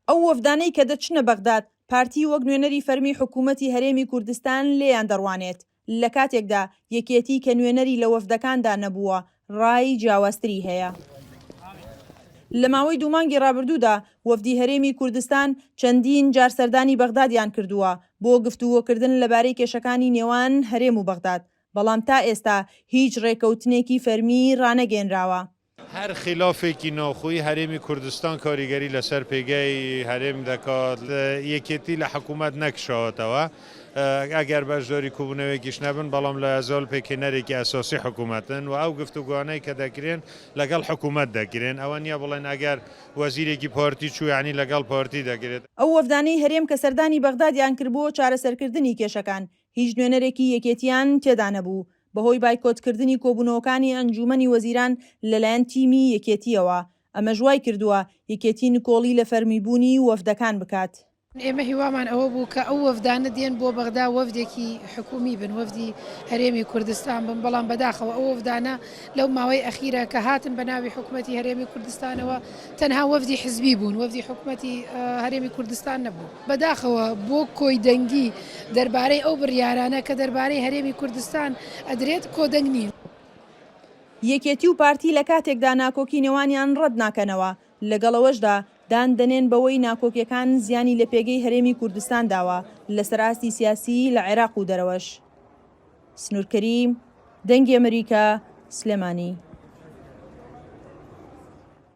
ئەو وەفدانەی کە دەچنە بەغداد پارتی وەک نوێنەری فەرمی حکوومەتی هەرێمی کوردستان لێیان دەڕوانێت لە کاتێکدا یەکێتی کە نوێنەری لە وەفدەکاندا نەبووە ڕای جیاوازتری هەیە. لە ماوەی دوو مانگی ڕابردوودا وەفدی هەرێمی کوردستان چەندین جار سەردانی بەغدادیان کردووە بۆ گفتوگۆکردن لەبارەی کێشەکانی نێوان هەرێم و بەغداد، بەڵام تا ئێستا هیچ ڕێکەوتنێکی فەرمی ڕانەگەێنراوە. هەر خلافێکی ناوخۆیی هەرێمی کوردستان کاریگەری لەسەر پێگەی هەرێم دەکات، یەکێتی لە حکوومەت نەکشاوەتەوە ئەگەر بەشداری کوبوونەوەیەکیش نەبن، بەڵام لە ئەزۆل پێکێنەرێکی ئەساسی حکوومەتن و ئەو گفتوگوانەی کە دەکرێن لەگەڵ حکوومەت دەگرێن، ئەوە نییە بڵێن ئەگەر وەزیرێکی پارتی چوو یعنی لەگەڵ پارتی دەگرێت. ئەو وەفدانەی هەرێم کە سەردانی بەغدادیان کردبووە چارەسەرکردنی کێشەکان هیچ نوێنەرێکی یەکێتیان تێدا نەبوو بەهۆی بایکۆتکردنی کۆبوونەوەکانی ئەنجومەنی وەزیران لەلایەن تیمی یەکێتیەوە. ئەمە ژوای کردووە یەکێتی نکۆڵی لە فەرمیبوونی وەفدەکان بکات. ئێمە هیوامان ئەوە بوو کە ئەو وەفدانە دێن بۆ بەغدا وەفدێکی حکومی بن، وەفدی هەرێمی کوردستان بن، بەڵام بەداخەوە ئەو وەفدانە لەو ماوەی ئەخیرە کە هاتن بە ناوی حکوومەتی هەرێمی کوردستانەوە تەنها وەفدی حزبی بوون، وەفدی حکوومەتی هەرێمی کوردستان نەبوو. بەداخەوە بۆ کۆیدەنگی دەربارەی ئەو بڕیارانە کە دەربارەی هەرێمی کوردستان ئەدرێت کۆدەنگ نین. یەکێتی و پارتی لە کاتێکدا ناکۆکی نێوانیان ڕەت ناکەنەوە، لەگەڵەوەشدا دان دەنێن بەوەی ناکۆکیەکان زیانی لە پێگەی هەرێمی کوردستان داوە لەسەر ئاستی سیاسی لە عێراق و دەرەوەش. سنوورکەریم، دەنگی ئەمریکا، سلێمانی.